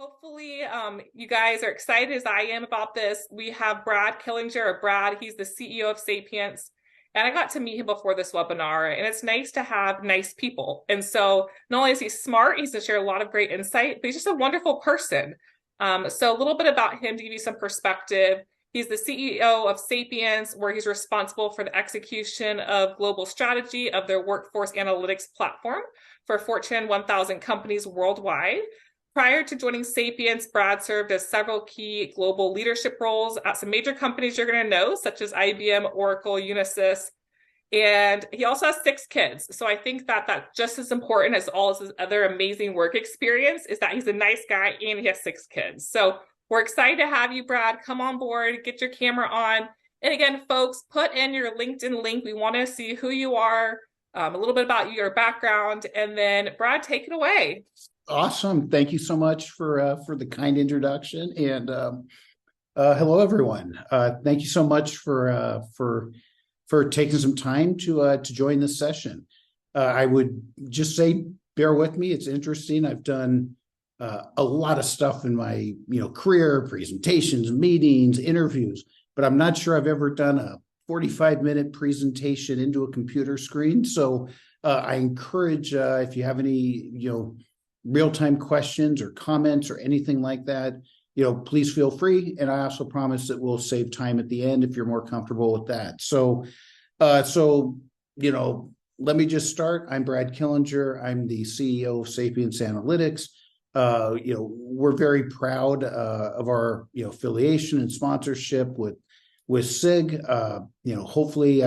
Hopefully, you guys are excited as I am about this. We have Brad Killinger, or Brad. He's the CEO of Sapience. And I got to meet him before this webinar, and it's nice to have nice people. And so not only is he smart, he's to share a lot of great insight, but he's just a wonderful person. So a little bit about him to give you some perspective. He's the CEO of Sapience, where he's responsible for the execution of global strategy of their workforce analytics platform for Fortune 1000 companies worldwide. Prior to joining Sapience, Brad served as several key global leadership roles at some major companies you're going to know, such as IBM, Oracle, Unisys, and he also has 6 kids. So I think that that's just as important as all of his other amazing work experience is that he's a nice guy and he has 6 kids. So we're excited to have you, Brad. Come on board, get your camera on. And again, folks, put in your LinkedIn link. We want to see who you are, a little bit about your background, and then Brad, take it away. Awesome. Thank you so much for the kind introduction, and hello everyone. Thank you so much for taking some time to join this session. I would just say, bear with me. It's interesting. I've done a lot of stuff in my career, presentations, meetings, interviews, but I'm not sure I've ever done a 45-minute presentation into a computer screen. So I encourage if you have any real-time questions or comments or anything like that, please feel free. And I also promise that we'll save time at the end if you're more comfortable with that. So let me just start. I'm Brad Killinger. I'm the CEO of Sapience Analytics. We're very proud of our affiliation and sponsorship with SIG. Hopefully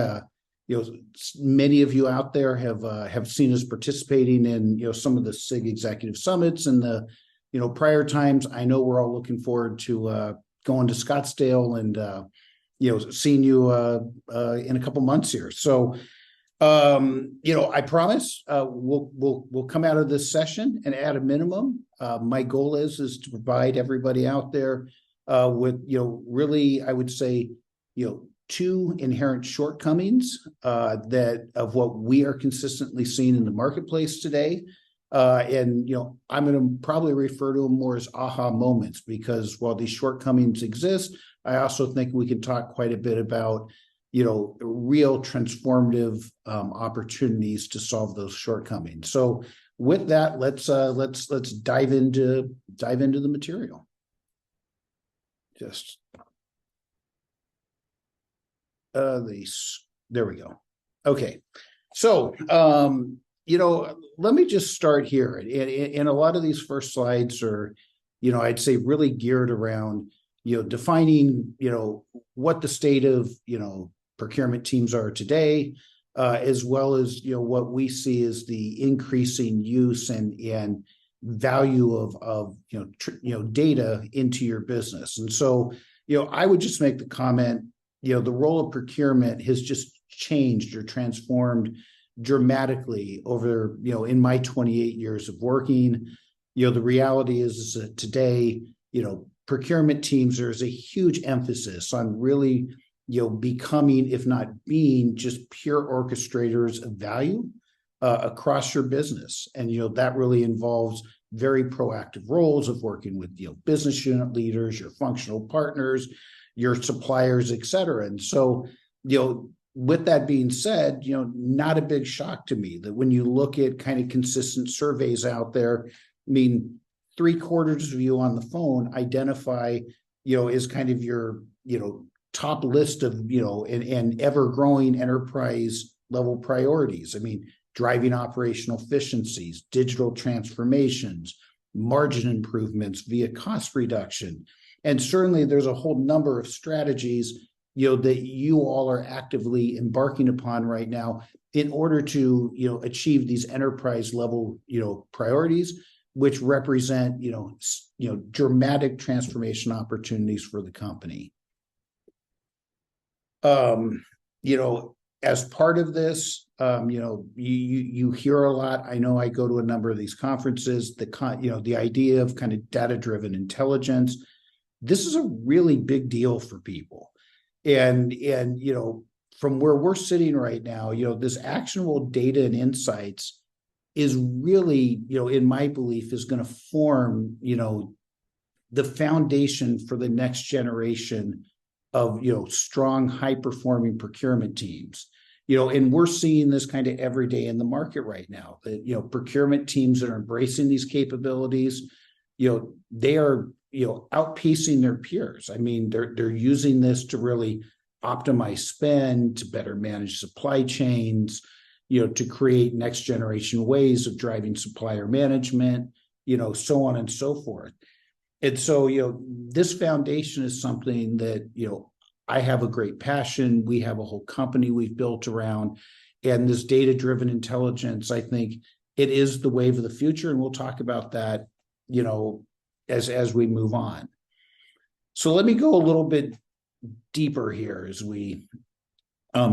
many of you out there have seen us participating in some of the SIG executive summits and the prior times. I know we're all looking forward to going to Scottsdale and seeing you in a couple months here. So I promise we'll come out of this session, and at a minimum, my goal is to provide everybody out there with really, I would say, 2 inherent shortcomings of what we are consistently seeing in the marketplace today. And I'm going to probably refer to them more as aha moments, because while these shortcomings exist, I also think we can talk quite a bit about real transformative opportunities to solve those shortcomings. So with that, let's dive into the material. There we go. Okay. So, let me just start here. And a lot of these first slides are, I'd say really geared around, defining, what the state of, procurement teams are today, as well as, what we see as the increasing use and value of data into your business. And so, I would just make the comment, the role of procurement has just changed or transformed dramatically over, in my 28 years of working. The reality is that today, procurement teams, there's a huge emphasis on really, becoming, if not being, just pure orchestrators of value across your business. And, that really involves very proactive roles of working with, business unit leaders, your functional partners, your suppliers, et cetera. And so, with that being said, not a big shock to me that when you look at kind of consistent surveys out there, I mean, 3/4 of you on the phone identify, as kind of your, top list of, and ever-growing enterprise level priorities. I mean, driving operational efficiencies, digital transformations, margin improvements via cost reduction. And certainly there's a whole number of strategies, that you all are actively embarking upon right now in order to, achieve these enterprise level, priorities, which represent, dramatic transformation opportunities for the company. As part of this, you hear a lot. I know I go to a number of these conferences, the idea of kind of data-driven intelligence. This is a really big deal for people. And from where we're sitting right now, this actionable data and insights is really, in my belief, is going to form, the foundation for the next generation of, strong, high-performing procurement teams. And we're seeing this kind of every day in the market right now, that, procurement teams that are embracing these capabilities, they are, outpacing their peers. I mean, they're using this to really optimize spend, to better manage supply chains, to create next generation ways of driving supplier management, so on and so forth. And so, this foundation is something that, I have a great passion. We have a whole company we've built around, and this data-driven intelligence, I think it is the wave of the future. And we'll talk about that, as we move on. So let me go a little bit deeper here as we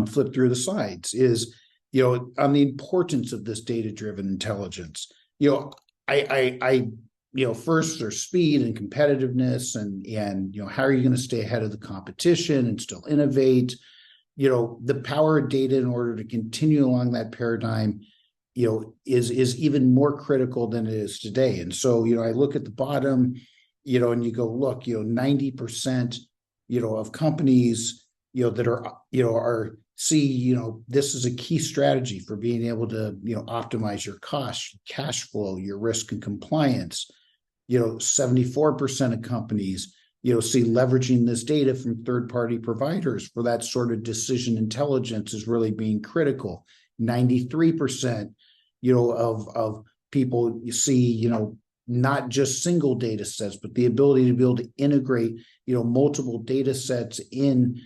flip through the slides, is, on the importance of this data-driven intelligence. I first there's speed and competitiveness, and how are you going to stay ahead of the competition and still innovate? The power of data in order to continue along that paradigm, is even more critical than it is today. And so, I look at the bottom, and you go, look, 90%, of companies, that are see, this is a key strategy for being able to, optimize your costs, cash flow, your risk and compliance. 74% of companies, see leveraging this data from third-party providers for that sort of decision intelligence is really being critical. 93%, of people you see, not just single data sets, but the ability to be able to integrate, multiple data sets in,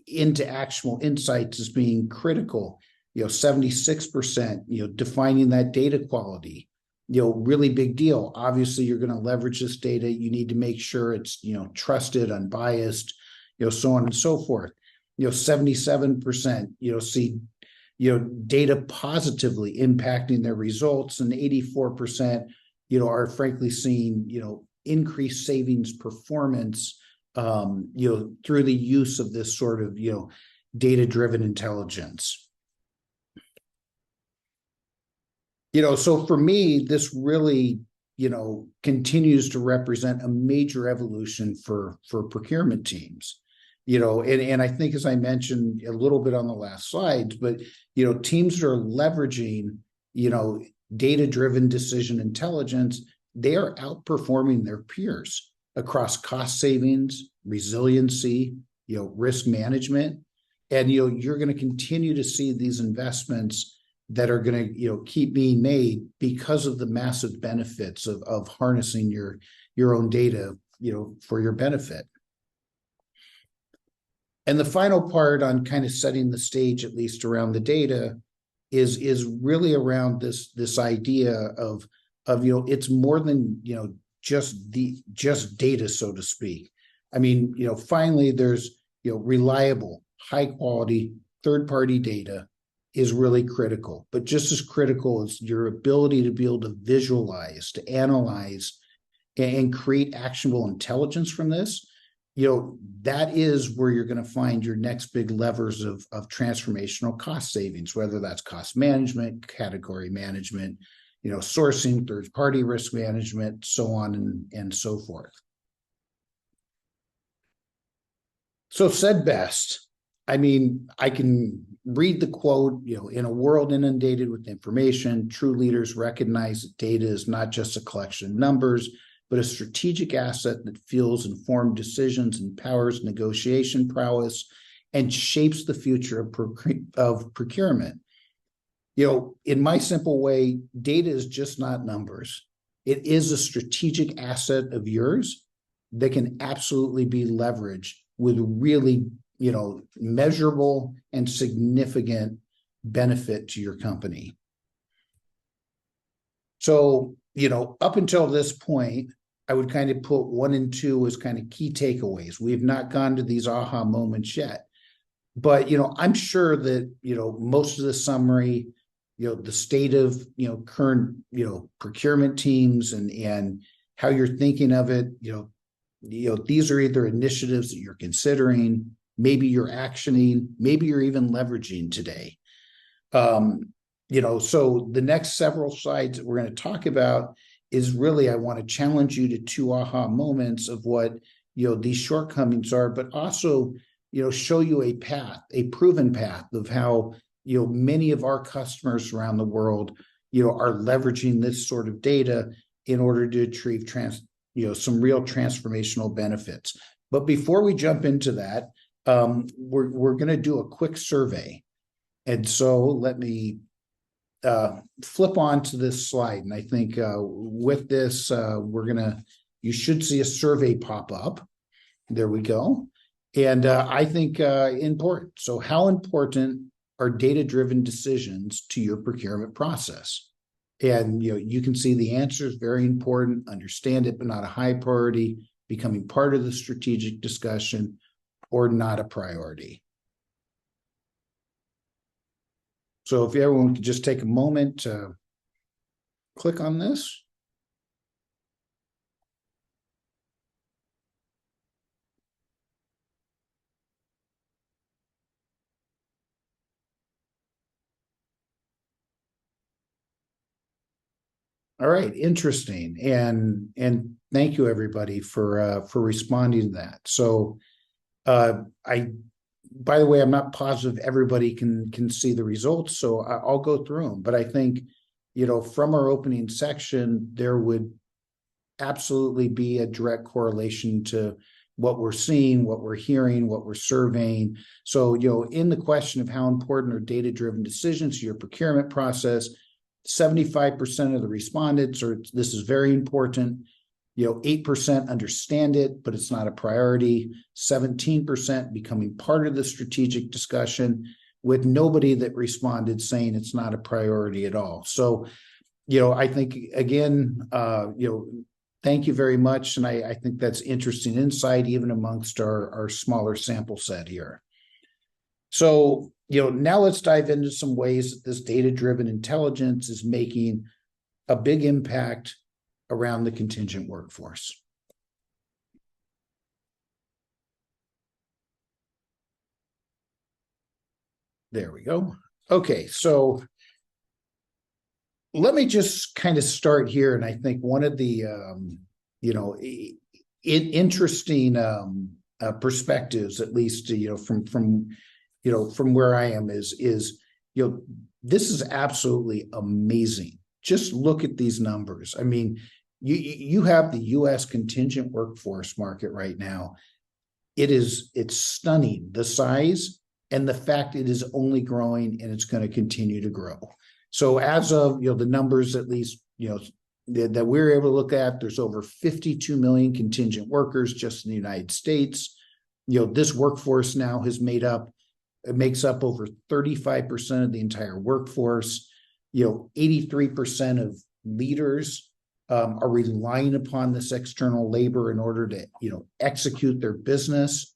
into actionable insights as being critical. 76%, defining that data quality, really big deal. Obviously, you're going to leverage this data. You need to make sure it's, trusted, unbiased, so on and so forth. 77%, see, data positively impacting their results, and 84%, are frankly seeing, increased savings performance, through the use of this sort of, data-driven intelligence. So for me, this really, continues to represent a major evolution for procurement teams. And I think, as I mentioned a little bit on the last slides, but, teams that are leveraging, data-driven decision intelligence, they are outperforming their peers across cost savings, resiliency, risk management. And, you're going to continue to see these investments that are going to, keep being made because of the massive benefits of harnessing your own data, for your benefit. And the final part on kind of setting the stage, at least around the data, is really around this idea of it's more than, just data, so to speak. I mean, finally, there's, reliable, high quality, third-party data is really critical, but just as critical is your ability to be able to visualize, to analyze, and create actionable intelligence from this. That is where you're going to find your next big levers of transformational cost savings, whether that's cost management, category management, sourcing, third-party risk management, so on and so forth. So said best. I mean, I can read the quote, in a world inundated with information, true leaders recognize that data is not just a collection of numbers, but a strategic asset that fuels informed decisions, empowers negotiation prowess, and shapes the future of procurement. In my simple way, data is just not numbers. It is a strategic asset of yours that can absolutely be leveraged with really, measurable and significant benefit to your company. So, up until this point, I would kind of put 1 and 2 as kind of key takeaways. We have not gone to these aha moments yet, but, I'm sure that, most of the summary, the state of, current, procurement teams and how you're thinking of it, these are either initiatives that you're considering, maybe you're actioning, maybe you're even leveraging today. So the next several slides that we're going to talk about is really, I want to challenge you to two aha moments of what, these shortcomings are, but also, show you a path, a proven path of how, many of our customers around the world, are leveraging this sort of data in order to achieve some real transformational benefits. But before we jump into that, we're going to do a quick survey. And so let me flip on to this slide. And I think with this, you should see a survey pop up. There we go. And I think important. So how important are data-driven decisions to your procurement process? And you can see the answer is very important, understand it, but not a high priority, becoming part of the strategic discussion, or not a priority. So if everyone could just take a moment to click on this. All right, interesting. And thank you everybody for responding to that. So by the way, I'm not positive everybody can see the results, so I'll go through them. But I think, from our opening section, there would absolutely be a direct correlation to what we're seeing, what we're hearing, what we're surveying. So, in the question of how important are data-driven decisions to your procurement process, 75% of the respondents are, this is very important. 8% understand it, but it's not a priority. 17% becoming part of the strategic discussion, with nobody that responded saying it's not a priority at all. So, I think, again, thank you very much. And I think that's interesting insight, even amongst our smaller sample set here. So, now let's dive into some ways that this data-driven intelligence is making a big impact around the contingent workforce. There we go. Okay, so let me just kind of start here. And I think one of the, interesting perspectives, at least, from where I am is, this is absolutely amazing. Just look at these numbers. I mean, you have the U.S. contingent workforce market right now. It's stunning, the size and the fact it is only growing, and it's going to continue to grow. So as of, the numbers, at least, that we're able to look at, there's over 52 million contingent workers just in the United States. This workforce now makes up over 35% of the entire workforce. 83% of leaders are relying upon this external labor in order to, execute their business.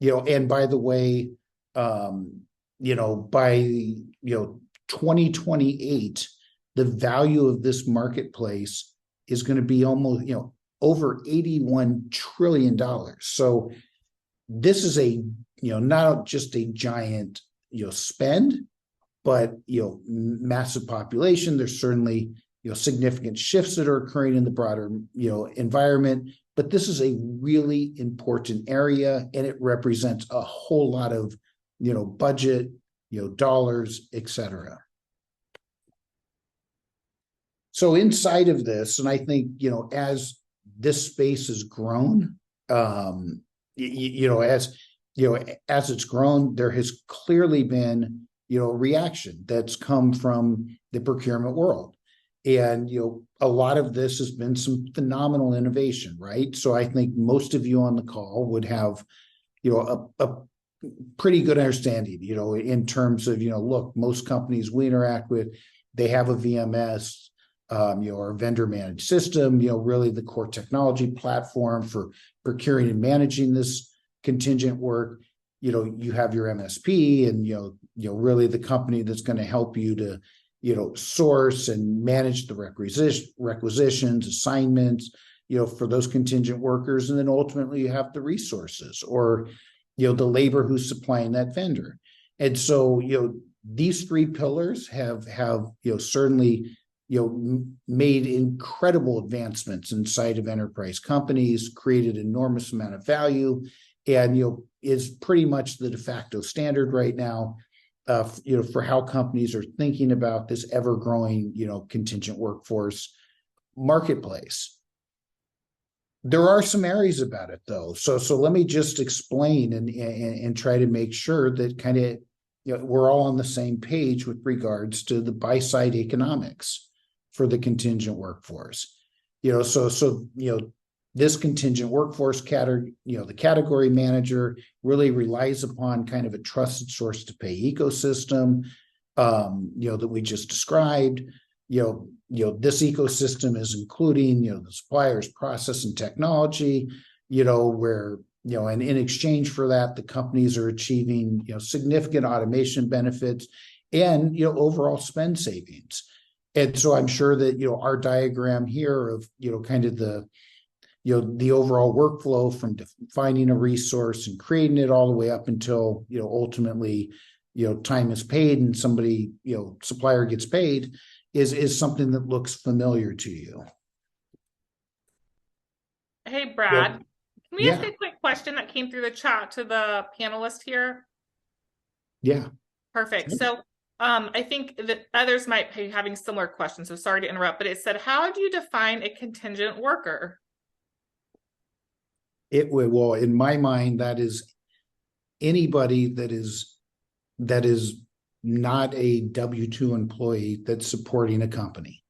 And by the way, by 2028, the value of this marketplace is going to be almost, over $81 trillion. So this is not just a giant, spend, but, massive population. There's certainly, significant shifts that are occurring in the broader, environment, but this is a really important area, and it represents a whole lot of, budget, dollars, etc. So inside of this, and I think, as this space has grown, as it's grown, there has clearly been, a reaction that's come from the procurement world. And, a lot of this has been some phenomenal innovation, right? So I think most of you on the call would have, a pretty good understanding, in terms of, look, most companies we interact with, they have a VMS, or a vendor managed system, really the core technology platform for procuring and managing this contingent work. You have your MSP and, really the company that's going to help you to, source and manage the requisitions, assignments, for those contingent workers. And then ultimately you have the resources or, the labor who's supplying that vendor. And so, these three pillars have, certainly, made incredible advancements inside of enterprise companies, created enormous amount of value, and is pretty much the de facto standard right now, for how companies are thinking about this ever-growing, contingent workforce marketplace. There are some areas about it though, so let me just explain and try to make sure that kind of we're all on the same page with regards to the buy-side economics for the contingent workforce. This contingent workforce category, the category manager really relies upon kind of a trusted source to pay ecosystem, that we just described. This ecosystem is including, the suppliers, process, and technology, where, and in exchange for that, the companies are achieving, significant automation benefits and, overall spend savings. And so I'm sure that, our diagram here of, kind of the overall workflow from defining a resource and creating it all the way up until, ultimately, time is paid and somebody, supplier gets paid is something that looks familiar to you. Hey, Brad, can we ask Yeah. a quick question that came through the chat to the panelist here? Yeah. Perfect. So I think that others might be having similar questions, so sorry to interrupt, but it said, how do you define a contingent worker? Well, in my mind, that is anybody that is not a W-2 employee that's supporting a company.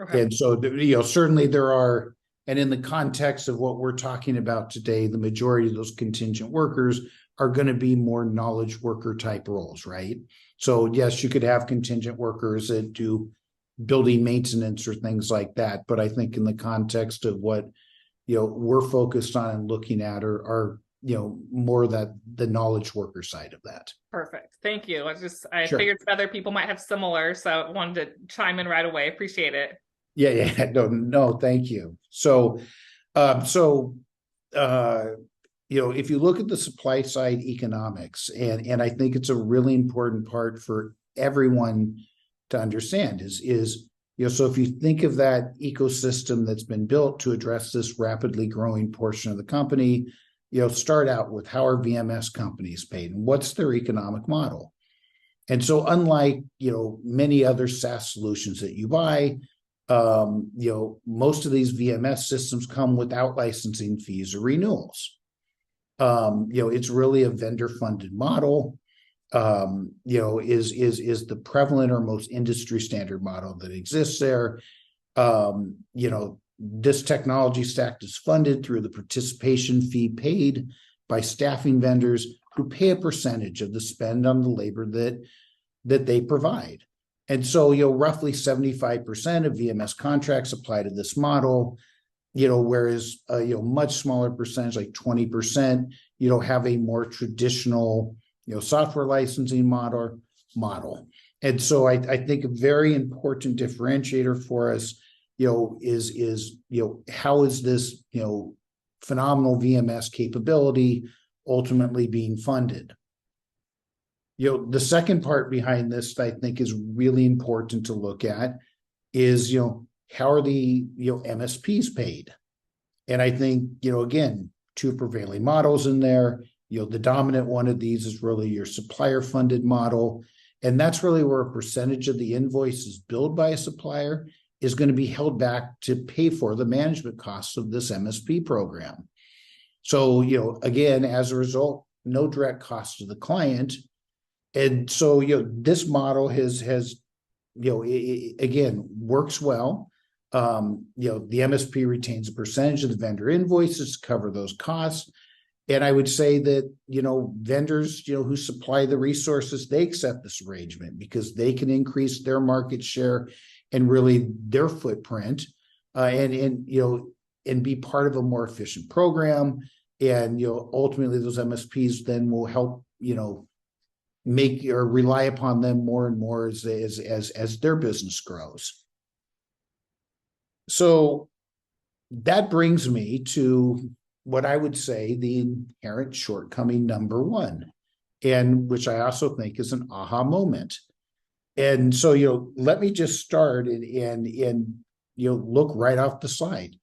Okay. And so, certainly there are, and in the context of what we're talking about today, the majority of those contingent workers are going to be more knowledge worker type roles, right? So yes, you could have contingent workers that do building maintenance or things like that. But I think in the context of what, we're focused on and looking at are more that the knowledge worker side of that. Perfect. Thank you. I Sure. figured other people might have similar, so I wanted to chime in right away. Appreciate it. Yeah. No, thank you. So, if you look at the supply side economics, and I think it's a really important part for everyone to understand is so if you think of that ecosystem that's been built to address this rapidly growing portion of the company, start out with how are VMS companies paid and what's their economic model. And so unlike, many other SaaS solutions that you buy, most of these VMS systems come without licensing fees or renewals. It's really a vendor funded model. Is the prevalent or most industry standard model that exists there. This technology stack is funded through the participation fee paid by staffing vendors who pay a percentage of the spend on the labor that they provide. And so, roughly 75% of VMS contracts apply to this model, whereas much smaller percentage, like 20%, have a more traditional software licensing model. And so I think a very important differentiator for us, is how is this, phenomenal VMS capability ultimately being funded? The second part behind this that I think is really important to look at is, how are the, MSPs paid? And I think, again, two prevailing models in there. The dominant one of these is really your supplier funded model. And that's really where a percentage of the invoices billed by a supplier is going to be held back to pay for the management costs of this MSP program. So, again, as a result, no direct cost to the client. And so, this model has again, works well. The MSP retains a percentage of the vendor invoices to cover those costs. And I would say that, vendors, who supply the resources, they accept this arrangement because they can increase their market share and really their footprint, and be part of a more efficient program. And, ultimately those MSPs then will help, make or rely upon them more and more as their business grows. So that brings me to what I would say the inherent shortcoming number one, and which I also think is an aha moment. And so, let me just start and look right off the slide.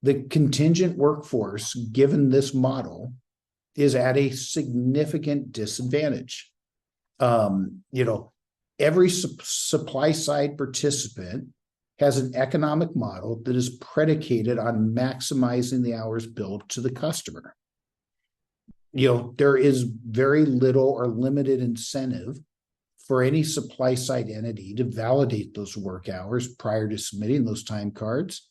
The contingent workforce, given this model, is at a significant disadvantage. Every supply side participant has an economic model that is predicated on maximizing the hours billed to the customer. There is very little or limited incentive for any supply side entity to validate those work hours prior to submitting those time cards.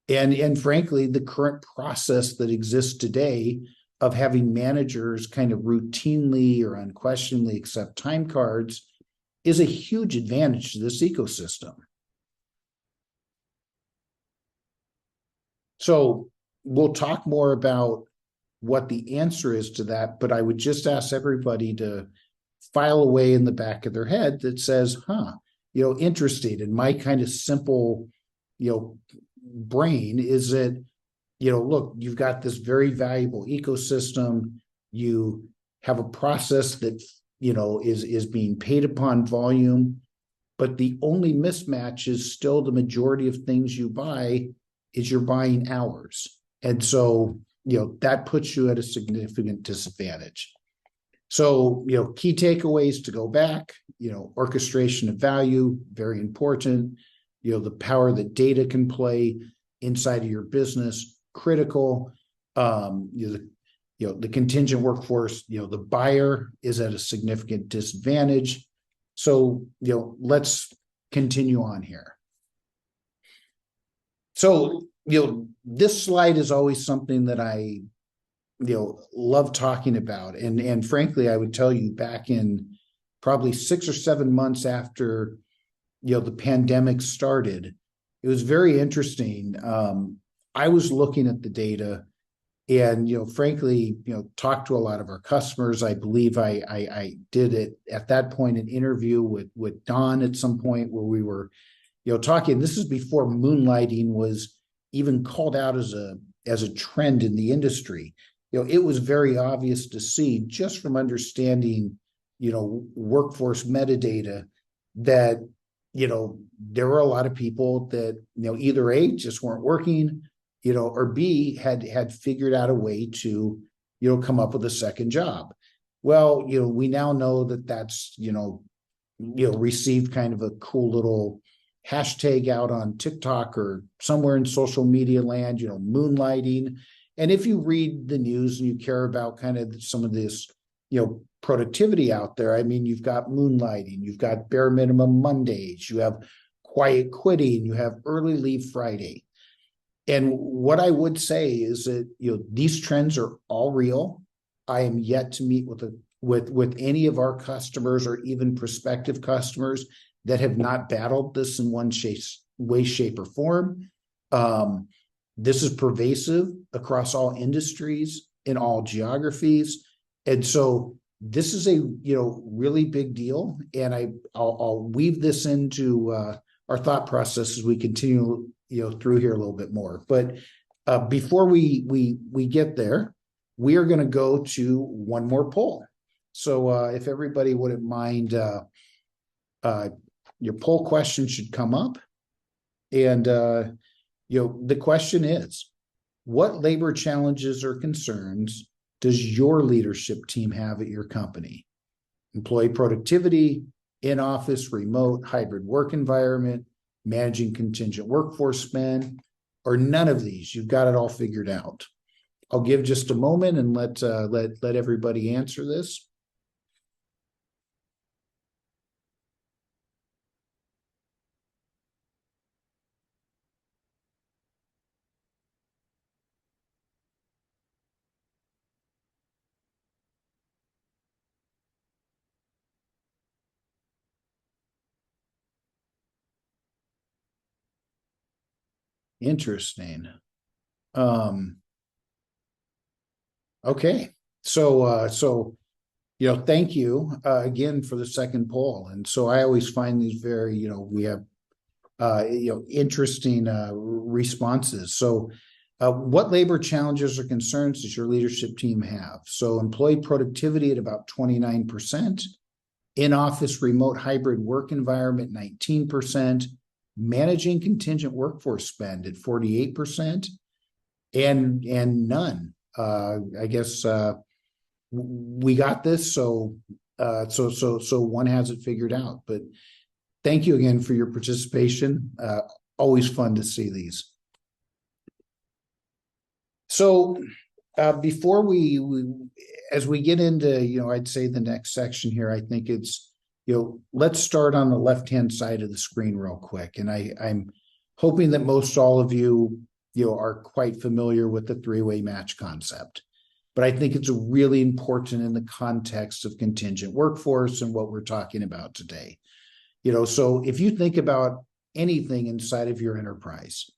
And frankly, the current process that exists today of having managers kind of routinely or unquestionably accept time cards is a huge advantage to this ecosystem. So we'll talk more about what the answer is to that, but I would just ask everybody to file away in the back of their head that says, interested in my kind of simple, brain is that, look, you've got this very valuable ecosystem. You have a process that, is being paid upon volume, but the only mismatch is still the majority of things you buy is you're buying hours. And so, that puts you at a significant disadvantage. So, key takeaways to go back, orchestration of value, very important. The power that data can play inside of your business, critical. The contingent workforce, the buyer is at a significant disadvantage. So, let's continue on here. So, this slide is always something that I, love talking about. And frankly, I would tell you back in probably 6 or 7 months after, the pandemic started, it was very interesting. I was looking at the data and, frankly, talked to a lot of our customers. I believe I did it at that point, an interview with Don at some point where we were, talking. This is before moonlighting was even called out as a trend in the industry. It was very obvious to see just from understanding, workforce metadata that, there were a lot of people that, either A, just weren't working, or B, had figured out a way to, come up with a second job. Well, we now know that that's, received kind of a cool little hashtag out on TikTok or somewhere in social media land, moonlighting. And if you read the news and you care about kind of some of this, productivity out there, I mean, you've got moonlighting, you've got bare minimum Mondays, you have quiet quitting, you have early leave Friday. And what I would say is that, these trends are all real. I am yet to meet with any of our customers or even prospective customers that have not battled this in one way, shape, or form. This is pervasive across all industries in all geographies. And so this is a, really big deal. And I'll weave this into our thought process as we continue, through here a little bit more. But before we get there, we are going to go to one more poll. So if everybody wouldn't mind, your poll question should come up. And, the question is, what labor challenges or concerns does your leadership team have at your company? Employee productivity, in-office, remote, hybrid work environment, managing contingent workforce spend, or none of these? You've got it all figured out. I'll give just a moment and let everybody answer this. Interesting. Okay. So thank you again for the second poll. And so I always find these very, we have interesting responses. So what labor challenges or concerns does your leadership team have? So employee productivity at about 29%, in-office remote hybrid work environment, 19%, managing contingent workforce spend at 48%, and none. I guess we got this, so one has it figured out. But thank you again for your participation. Always fun to see these. So before as we get into, I'd say the next section here, I think it's, let's start on the left-hand side of the screen real quick. And I'm hoping that most all of you, are quite familiar with the three-way match concept. But I think it's really important in the context of contingent workforce and what we're talking about today. So if you think about anything inside of your enterprise,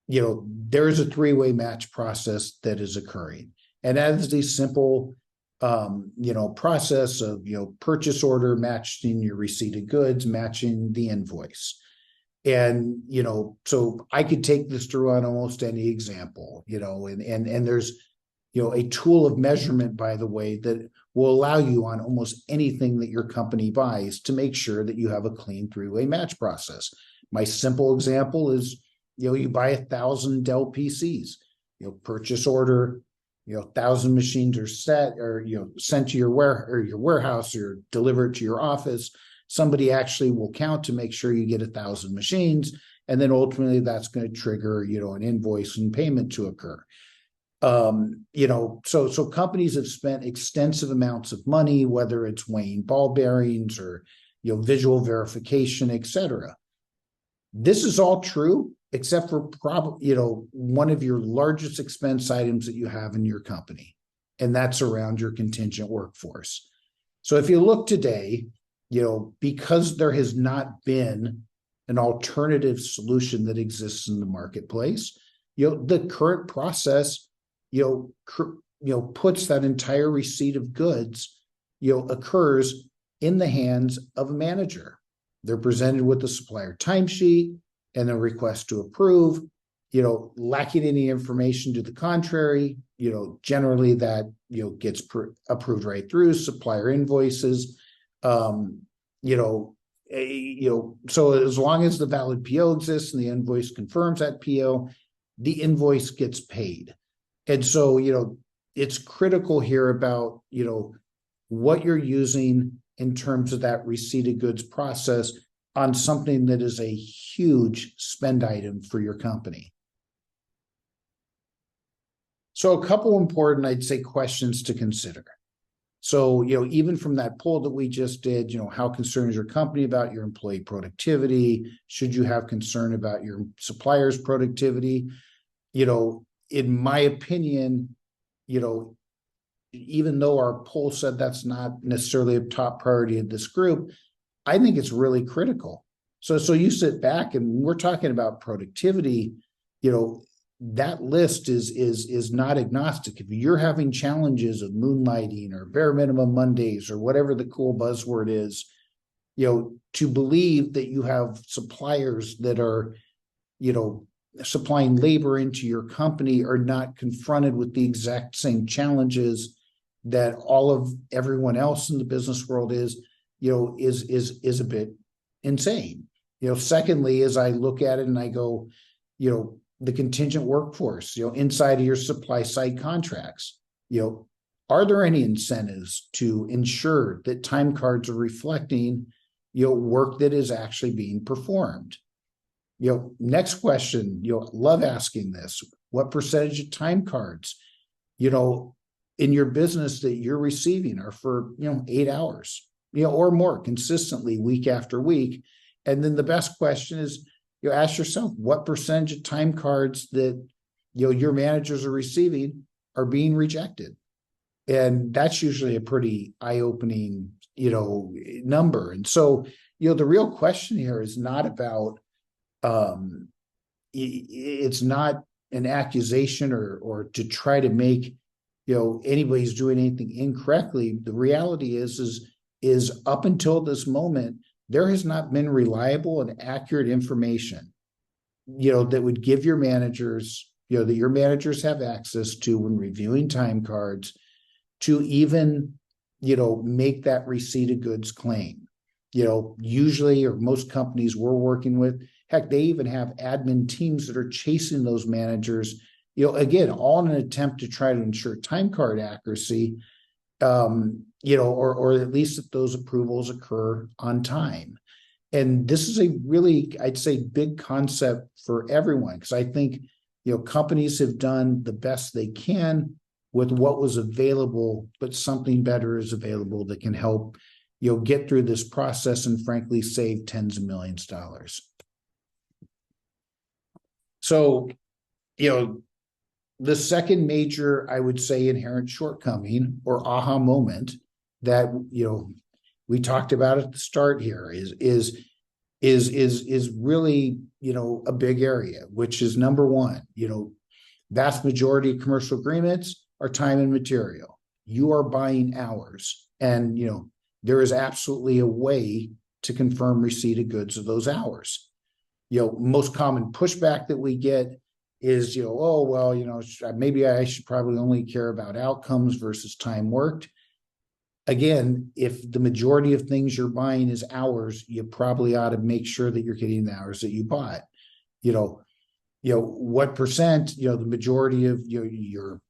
there is a three-way match process that is occurring. And that is the simple, process of, purchase order matching your receipted goods, matching the invoice. And, so I could take this through on almost any example, and there's, a tool of measurement, by the way, that will allow you on almost anything that your company buys to make sure that you have a clean three-way match process. My simple example is, you buy 1,000 Dell PCs, purchase order, 1,000 machines are set or, sent to your warehouse or delivered to your office. Somebody actually will count to make sure you get 1,000 machines. And then ultimately that's going to trigger, an invoice and payment to occur. So companies have spent extensive amounts of money, whether it's weighing ball bearings or, visual verification, et cetera. This is all true, except for probably, one of your largest expense items that you have in your company, and that's around your contingent workforce. So if you look today, because there has not been an alternative solution that exists in the marketplace, the current process, puts that entire receipt of goods, occurs in the hands of a manager. They're presented with the supplier timesheet and a request to approve, lacking any information to the contrary, generally that, gets approved right through supplier invoices. So as long as the valid PO exists and the invoice confirms that PO, the invoice gets paid. And so, it's critical here about, what you're using in terms of that receipted goods process on something that is a huge spend item for your company. So a couple important, I'd say, questions to consider. So, even from that poll that we just did, how concerned is your company about your employee productivity? Should you have concern about your supplier's productivity? In my opinion, even though our poll said that's not necessarily a top priority of this group, I think it's really critical. So you sit back and we're talking about productivity, that list is not agnostic. If you're having challenges of moonlighting or bare minimum Mondays or whatever the cool buzzword is, to believe that you have suppliers that are, supplying labor into your company are not confronted with the exact same challenges that all of everyone else in the business world is a bit insane. Secondly, as I look at it and I go, the contingent workforce, inside of your supply side contracts, are there any incentives to ensure that time cards are reflecting, work that is actually being performed? Next question, love asking this. What percentage of time cards, in your business that you're receiving are for, 8 hours, or more consistently week after week? And then the best question is, ask yourself, what percentage of time cards that, your managers are receiving are being rejected? And that's usually a pretty eye-opening, number. And so, the real question here is not about, it's not an accusation or to try to make, anybody's doing anything incorrectly. The reality is up until this moment, there has not been reliable and accurate information, that would give your managers, that your managers have access to when reviewing time cards to even, make that receipt of goods claim. Usually, or most companies we're working with, heck, they even have admin teams that are chasing those managers, again, all in an attempt to try to ensure time card accuracy, or at least that those approvals occur on time. And this is a really, I'd say, big concept for everyone, because I think, companies have done the best they can with what was available, but something better is available that can help, get through this process and frankly save tens of millions of dollars. So, the second major, I would say, inherent shortcoming or aha moment that, we talked about at the start here is really, a big area, which is number one, vast majority of commercial agreements are time and material. You are buying hours, and, there is absolutely a way to confirm receipt of goods of those hours. Most common pushback that we get is, oh, well, maybe I should probably only care about outcomes versus time worked. Again, if the majority of things you're buying is hours, you probably ought to make sure that you're getting the hours that you bought. What percent, the majority of your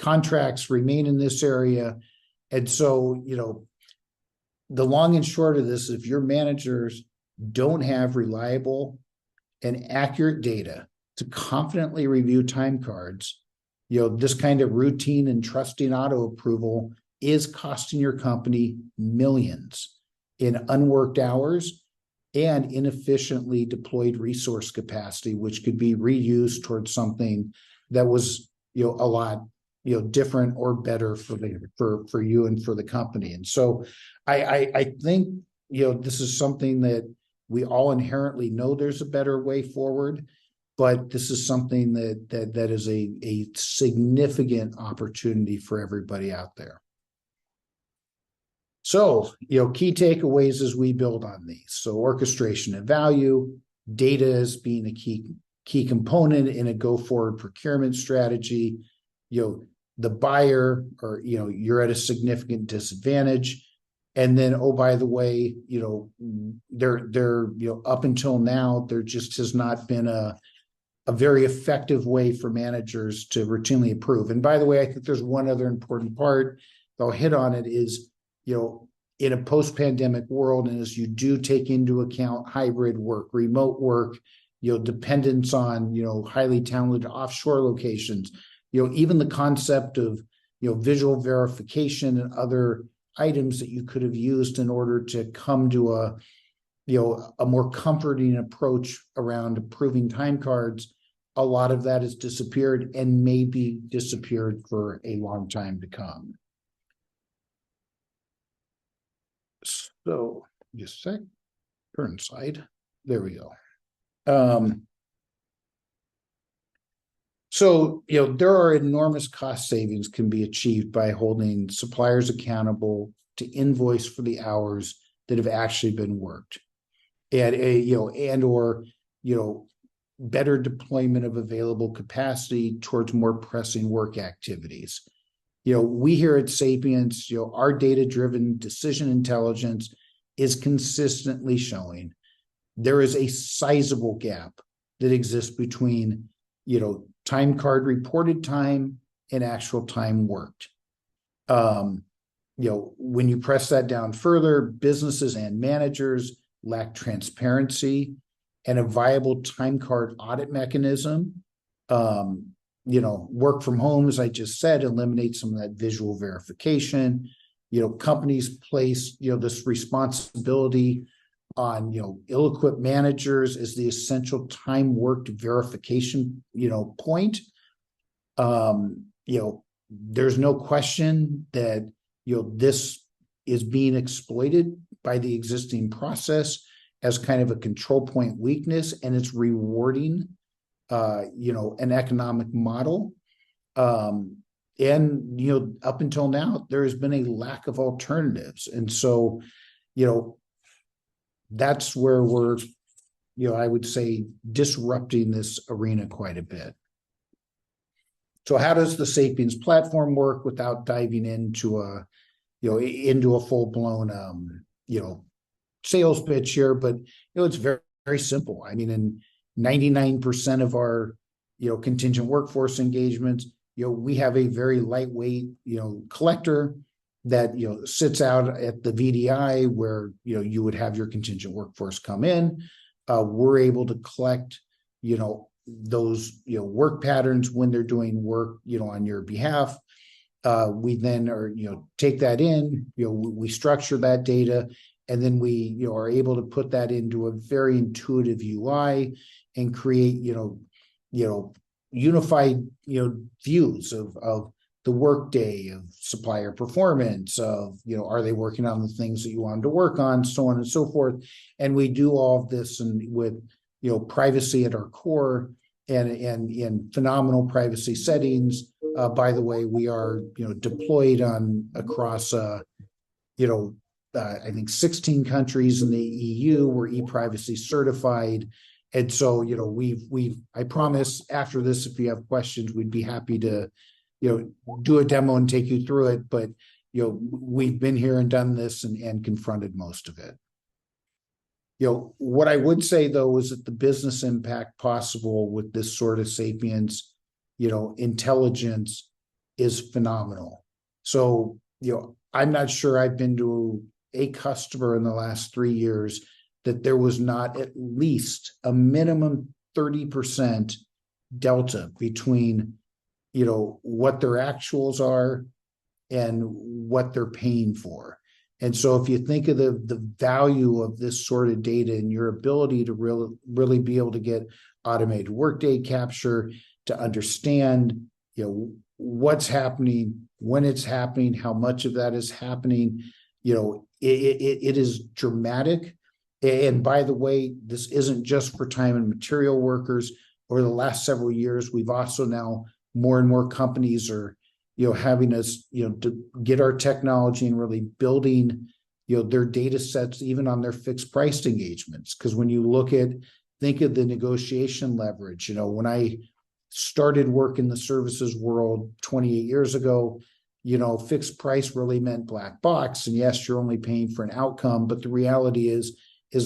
contracts remain in this area. And so, the long and short of this, if your managers don't have reliable and accurate data to confidently review time cards, this kind of routine and trusting auto approval is costing your company millions in unworked hours and inefficiently deployed resource capacity, which could be reused towards something that was, a lot, different or better for you and for the company. And so I think, this is something that we all inherently know there's a better way forward, but this is something that is a significant opportunity for everybody out there. So, key takeaways as we build on these. So orchestration of value, data as being a key component in a go-forward procurement strategy. The buyer, or, you're at a significant disadvantage. And then, oh, by the way, they're up until now, there just has not been a very effective way for managers to routinely approve. And by the way, I think there's one other important part, I'll hit on it, is, in a post-pandemic world, and as you do take into account hybrid work, remote work, dependence on, highly talented offshore locations, even the concept of, visual verification and other items that you could have used in order to come to a more comforting approach around approving time cards, a lot of that has disappeared and may be disappeared for a long time to come. So just a sec, turn slide. There we go. So, there are enormous cost savings can be achieved by holding suppliers accountable to invoice for the hours that have actually been worked, and or better deployment of available capacity towards more pressing work activities. We here at Sapience, our data-driven decision intelligence is consistently showing there is a sizable gap that exists between, time card reported time and actual time worked. When you press that down further, businesses and managers lack transparency and a viable time card audit mechanism. Work from home, as I just said, eliminates some of that visual verification. Companies place, this responsibility on, ill-equipped managers as the essential time worked verification, point. There's no question that, this is being exploited by the existing process as kind of a control point weakness, and it's rewarding an economic model. And, up until now, there has been a lack of alternatives. And so, that's where we're, I would say, disrupting this arena quite a bit. So how does the Sapience platform work without diving into a into a full-blown sales pitch here, but it's very, very simple. I mean, in 99% of our contingent workforce engagements, we have a very lightweight collector that sits out at the VDI where you would have your contingent workforce come in. We're able to collect those work patterns when they're doing work on your behalf. We then take that in, we structure that data, and then we are able to put that into a very intuitive UI and create unified views of the workday, of supplier performance, of are they working on the things that you want them to work on, so on and so forth. And we do all of this and with privacy at our core and in phenomenal privacy settings. By the way, we are deployed across I think 16 countries in the EU. We're e-privacy certified. And so, I promise after this, if you have questions, we'd be happy to, do a demo and take you through it. But, we've been here and done this and confronted most of it. What I would say, though, is that the business impact possible with this sort of Sapience, intelligence is phenomenal. So, I'm not sure I've been to a customer in the last 3 years that there was not at least a minimum 30% delta between, what their actuals are and what they're paying for. And so if you think of the value of this sort of data and your ability to really be able to get automated workday capture, to understand, what's happening, when it's happening, how much of that is happening, it is dramatic. And by the way, this isn't just for time and material workers. Over the last several years, we've also now more and more companies are, having us, to get our technology and really building, their data sets, even on their fixed price engagements. Because when you think of the negotiation leverage, when I started work in the services world 28 years ago, fixed price really meant black box. And yes, you're only paying for an outcome, but the reality is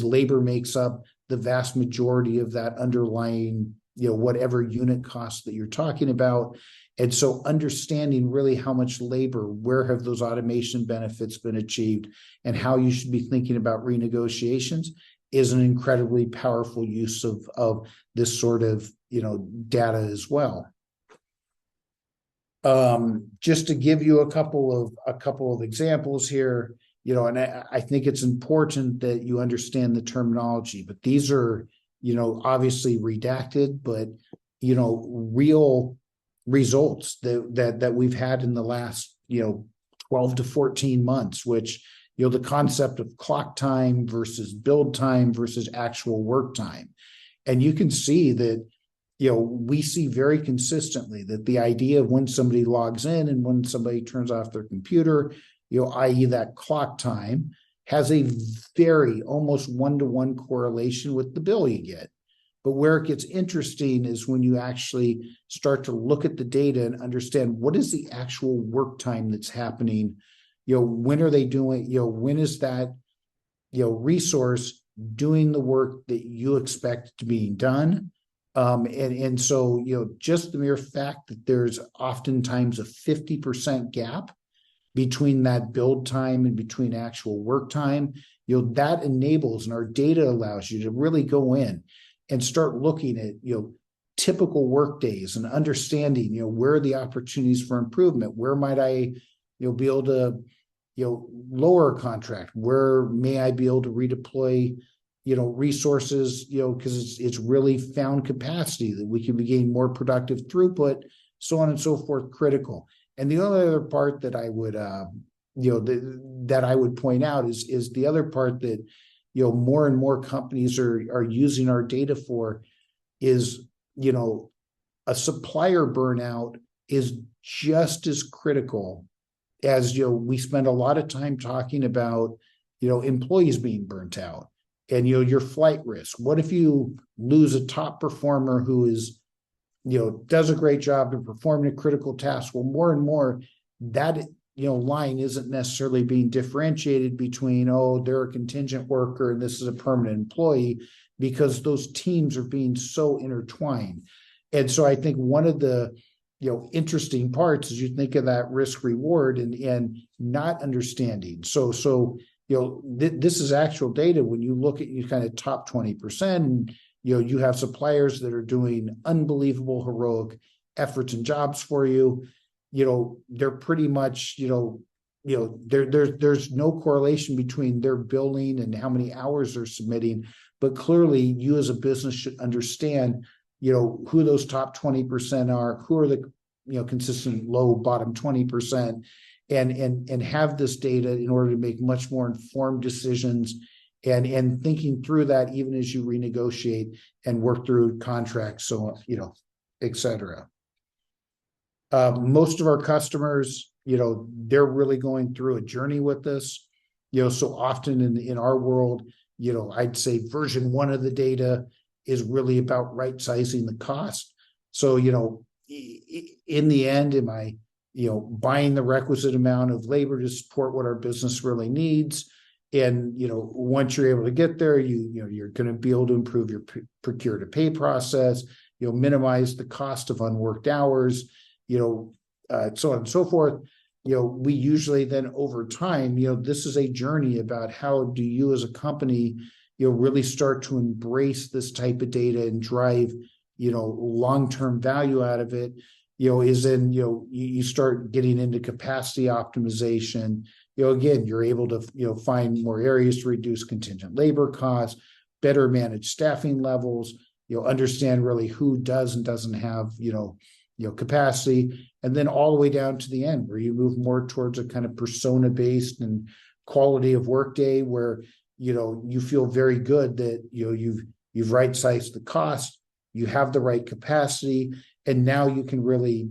labor makes up the vast majority of that underlying, whatever unit cost that you're talking about. And so understanding really how much labor, where have those automation benefits been achieved, and how you should be thinking about renegotiations is an incredibly powerful use of this sort of, data as well. Just to give you a couple of examples here, and I think it's important that you understand the terminology, but these are, obviously redacted, but, real results that we've had in the last, 12 to 14 months, which, the concept of clock time versus build time versus actual work time. And you can see that, we see very consistently that the idea of when somebody logs in and when somebody turns off their computer, i.e. that clock time, has a very almost one-to-one correlation with the bill you get. But where it gets interesting is when you actually start to look at the data and understand what is the actual work time that's happening. When are they doing, when is that, resource doing the work that you expect to be done? And so, just the mere fact that there's oftentimes a 50% gap between that build time and between actual work time, that enables, and our data allows you to really go in and start looking at, typical work days and understanding, where are the opportunities for improvement? Where might I, be able to, lower a contract? Where may I be able to redeploy, resources, because it's really found capacity that we can be getting more productive throughput, so on and so forth, critical. And the only other part that I would, that I would point out is the other part that, more and more companies are using our data for is, a supplier burnout is just as critical as, we spend a lot of time talking about, employees being burnt out. And, your flight risk. What if you lose a top performer who is, does a great job of performing a critical task? Well, more and more that, line isn't necessarily being differentiated between, oh, they're a contingent worker and this is a permanent employee, because those teams are being so intertwined. And so I think one of the interesting parts is you think of that risk reward and not understanding. So this is actual data. When you look at you kind of top 20%, and you have suppliers that are doing unbelievable heroic efforts and jobs for you. They're pretty much, there's no correlation between their billing and how many hours they're submitting. But clearly, you as a business should understand, who those top 20% are, who are the, consistent low bottom 20%, and have this data in order to make much more informed decisions and thinking through that even as you renegotiate and work through contracts, so et cetera. Most of our customers, they're really going through a journey with this. So often in our world, I'd say version 1 of the data is really about right sizing the cost. So, in the end, am I, buying the requisite amount of labor to support what our business really needs? And, once you're able to get there, you're going to be able to improve your procure to pay process, minimize the cost of unworked hours, so on and so forth. We usually then over time, this is a journey about how do you as a company, really start to embrace this type of data and drive, long-term value out of it, is in, you start getting into capacity optimization. Again, you're able to, find more areas to reduce contingent labor costs, better manage staffing levels, understand really who does and doesn't have, capacity, and then all the way down to the end where you move more towards a kind of persona-based and quality of workday where, you feel very good that, you've right-sized the cost, you have the right capacity, and now you can really,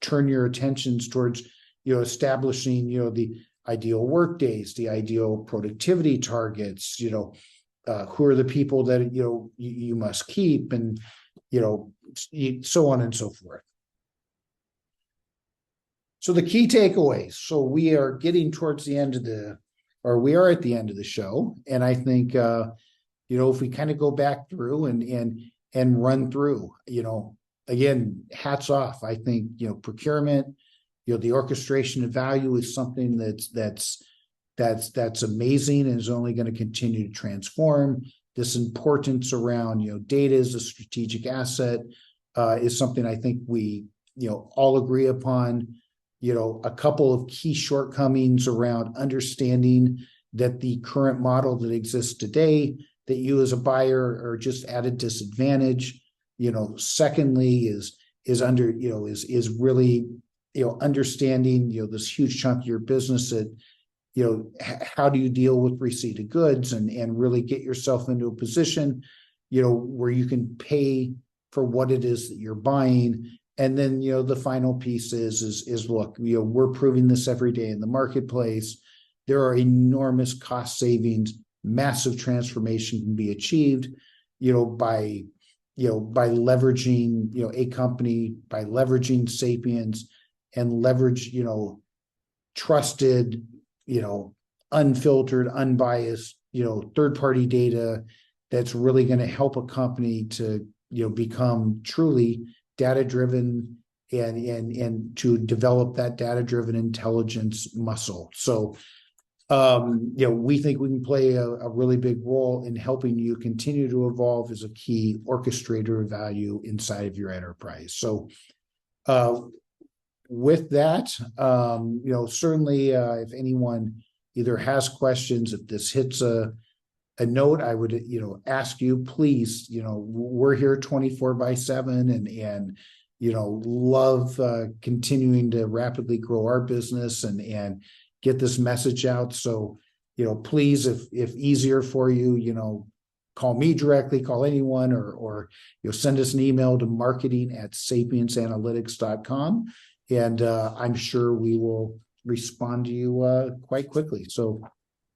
turn your attentions towards, establishing, the ideal work days, the ideal productivity targets, who are the people that, you must keep, and, so on and so forth. So the key takeaways. So we are getting towards the end of we are at the end of the show. And I think, if we kind of go back through and run through, again, hats off. I think, procurement, the orchestration of value is something that's amazing and is only going to continue to transform. This importance around, data as a strategic asset is something I think we, all agree upon. A couple of key shortcomings around understanding that the current model that exists today, that you as a buyer are just at a disadvantage. Secondly is really, understanding, this huge chunk of your business that, how do you deal with receipt of goods and really get yourself into a position, where you can pay for what it is that you're buying. And then, the final piece is look, we're proving this every day in the marketplace. There are enormous cost savings, massive transformation can be achieved, by leveraging, a company, by leveraging Sapience and leverage, trusted, unfiltered, unbiased, third-party data that's really going to help a company to, become truly data-driven and to develop that data-driven intelligence muscle. So, we think we can play a really big role in helping you continue to evolve as a key orchestrator of value inside of your enterprise. So, with that, certainly, if anyone either has questions, if this hits a note, I would, ask you, please, we're here 24/7 and love continuing to rapidly grow our business and get this message out. So, please, if easier for you, call me directly, call anyone, or send us an email to marketing@sapienceanalytics.com. And I'm sure we will respond to you quite quickly. So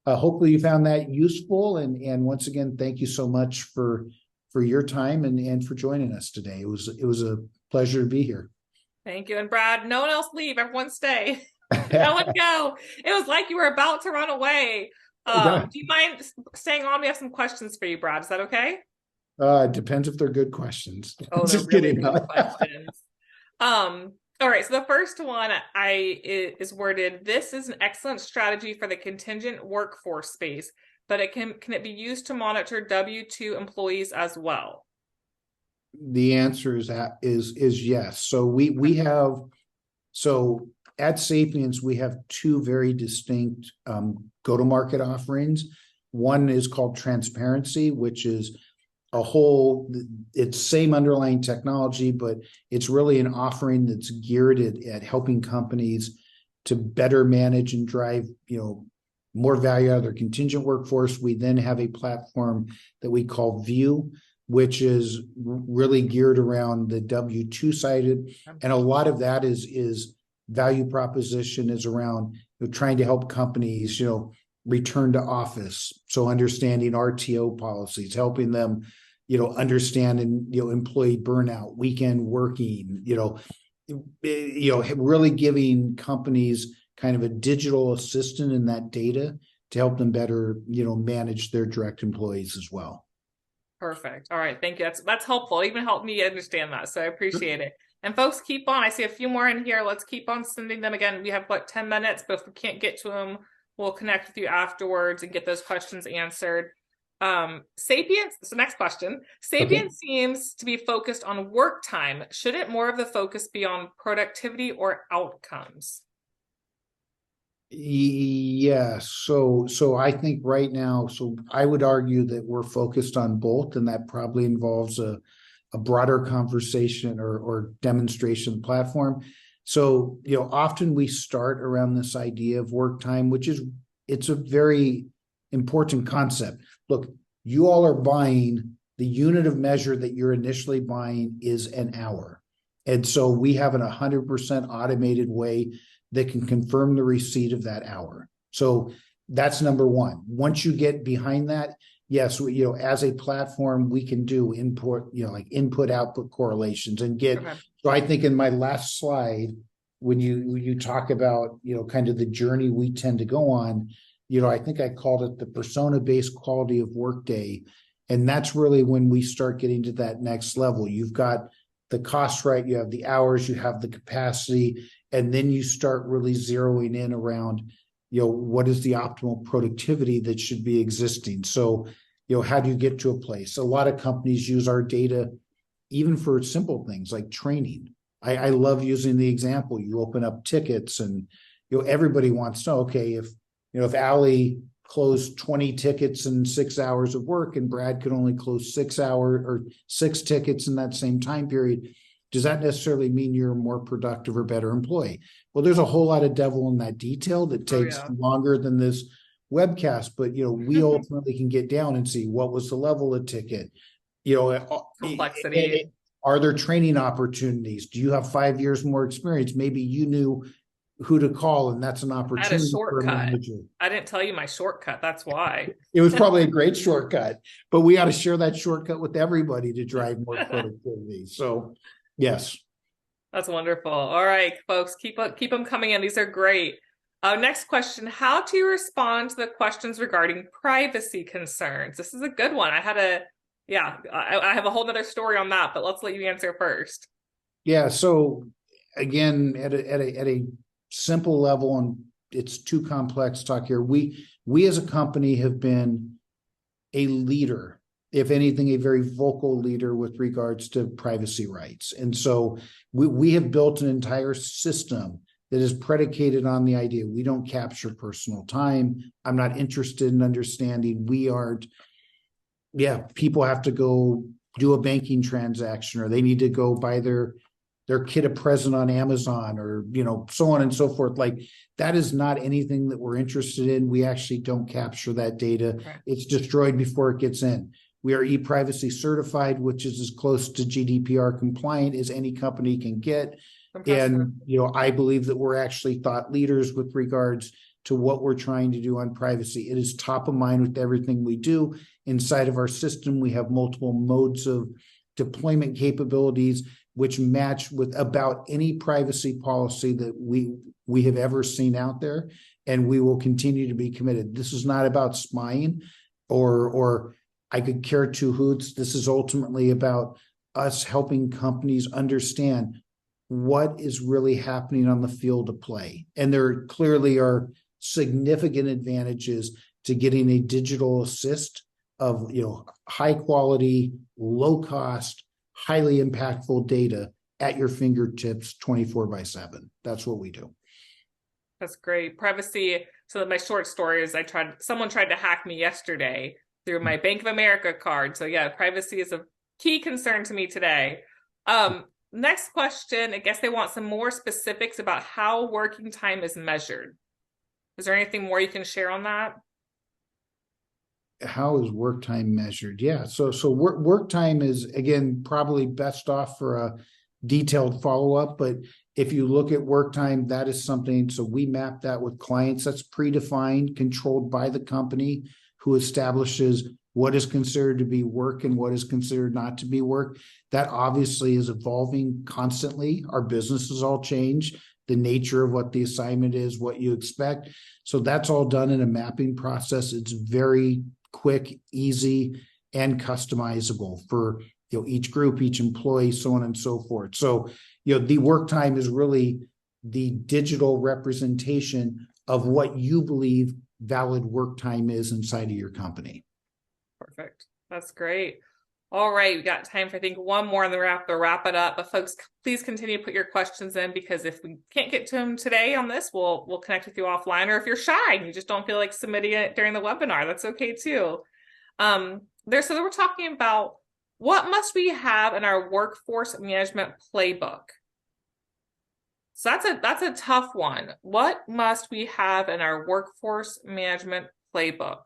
hopefully you found that useful. And once again, thank you so much for your time and for joining us today. It was a pleasure to be here. Thank you. And Brad, no one else leave. Everyone stay. No one go. It was like you were about to run away. Do you mind staying on? We have some questions for you, Brad. Is that okay? Depends if they're good questions. Oh, they're Just really kidding. good questions. All right. So the first one is worded, this is an excellent strategy for the contingent workforce space, but can it be used to monitor W-2 employees as well? The answer is yes. So we have so at Sapience we have two very distinct go-to-market offerings. One is called Transparency, which is it's same underlying technology, but it's really an offering that's geared at helping companies to better manage and drive, more value out of their contingent workforce. We then have a platform that we call View, which is really geared around the W-2 side. And a lot of that is value proposition is around trying to help companies, return to office. So understanding RTO policies, helping them, understand and, employee burnout, weekend working, really giving companies kind of a digital assistant in that data to help them better, manage their direct employees as well. Perfect. All right. Thank you. That's helpful. Even helped me understand that. So I appreciate it. And folks, keep on. I see a few more in here. Let's keep on sending them. Again, we have 10 minutes, but if we can't get to them, we'll connect with you afterwards and get those questions answered. Sapience, so next question. Sapience seems to be focused on work time. Shouldn't more of the focus be on productivity or outcomes? Yes. So I think right now, so I would argue that we're focused on both, and that probably involves a broader conversation or demonstration platform. So, often we start around this idea of work time, it's a very important concept. Look, you all are buying, the unit of measure that you're initially buying is an hour. And so we have an 100% automated way that can confirm the receipt of that hour. So that's number one. Once you get behind that, yes, as a platform, we can do input, like input output correlations and get. Okay. So I think in my last slide, when you talk about, kind of the journey we tend to go on, I think I called it the persona-based quality of workday. And that's really when we start getting to that next level. You've got the cost right, you have the hours, you have the capacity, and then you start really zeroing in around, what is the optimal productivity that should be existing. So, how do you get to a place? A lot of companies use our data even for simple things like training. I love using the example. You open up tickets and, everybody wants to know, okay, if Allie closed 20 tickets in 6 hours of work and Brad could only close 6 hours or 6 tickets in that same time period, does that necessarily mean you're a more productive or better employee? Well, there's a whole lot of devil in that detail that takes longer than this webcast, but we ultimately can get down and see what was the level of ticket, complexity. Are there training opportunities? Do you have 5 years more experience? Maybe you knew who to call, and that's an opportunity. I had a shortcut. I didn't tell you my shortcut. That's why. It was probably a great shortcut, but we ought to share that shortcut with everybody to drive more productivity. So, yes. That's wonderful. All right, folks, keep them coming in. These are great. Next question, how to respond to the questions regarding privacy concerns? This is a good one. I have a whole nother story on that, but let's let you answer first. Yeah, so again, at a simple level, and it's too complex to talk here, we as a company have been a leader, if anything, a very vocal leader with regards to privacy rights. And so we have built an entire system that is predicated on the idea we don't capture personal time. I'm not interested in understanding. People have to go do a banking transaction, or they need to go buy their kid a present on Amazon, or, so on and so forth. Like, that is not anything that we're interested in. We actually don't capture that data. Right. It's destroyed before it gets in. We are e-privacy certified, which is as close to GDPR compliant as any company can get. And, I believe that we're actually thought leaders with regards to what we're trying to do on privacy. It is top of mind with everything we do. Inside of our system, we have multiple modes of deployment capabilities, which match with about any privacy policy that we have ever seen out there. And we will continue to be committed. This is not about spying or I could care two hoots. This is ultimately about us helping companies understand what is really happening on the field of play. And there clearly are significant advantages to getting a digital assist of, high quality, low cost, highly impactful data at your fingertips 24/7. That's what we do. That's great. Privacy. So my short story is someone tried to hack me yesterday through my Bank of America card. So yeah, privacy is a key concern to me today. Next question, I guess they want some more specifics about how working time is measured. Is there anything more you can share on that? How is work time measured? Yeah. So work time is, again, probably best off for a detailed follow-up, but if you look at work time, that is something, so we map that with clients. That's predefined, controlled by the company, who establishes what is considered to be work and what is considered not to be work. That obviously is evolving constantly. Our businesses all change, the nature of what the assignment is, what you expect. So that's all done in a mapping process. It's very quick, easy, and customizable for each group, each employee, so on and so forth. So the work time is really the digital representation of what you believe valid work time is inside of your company. Perfect. That's great. All right, we got time for I think one more and then wrap it up. But folks, please continue to put your questions in, because if we can't get to them today on this, we'll connect with you offline. Or if you're shy and you just don't feel like submitting it during the webinar, that's okay too. So we're talking about what must we have in our workforce management playbook. So that's a tough one. What must we have in our workforce management playbook?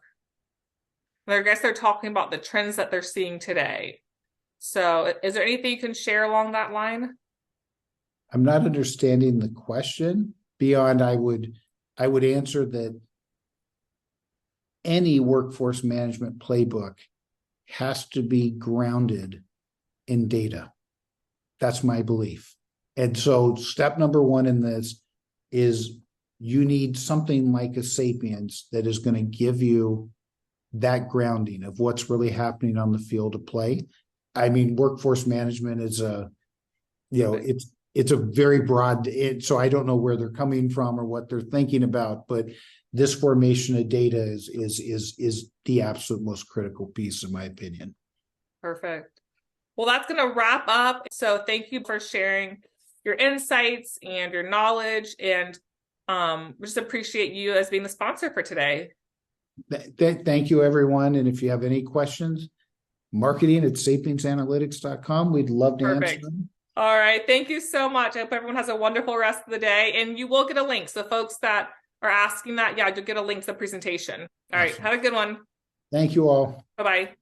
I guess they're talking about the trends that they're seeing today. So is there anything you can share along that line? I'm not understanding the question beyond I would answer that any workforce management playbook has to be grounded in data. That's my belief. And so step number one in this is you need something like a Sapience that is going to give you that grounding of what's really happening on the field of play. I mean, workforce management is it's a very broad, so I don't know where they're coming from or what they're thinking about, but this formation of data is the absolute most critical piece, in my opinion. Perfect. Well, that's going to wrap up. So thank you for sharing your insights and your knowledge, and we just appreciate you as being the sponsor for today. Thank you, everyone. And if you have any questions, marketing@sapiensanalytics.com. We'd love to answer them. All right. Thank you so much. I hope everyone has a wonderful rest of the day, and you will get a link. So folks that are asking that, yeah, you'll get a link to the presentation. All right. Have a good one. Thank you all. Bye-bye.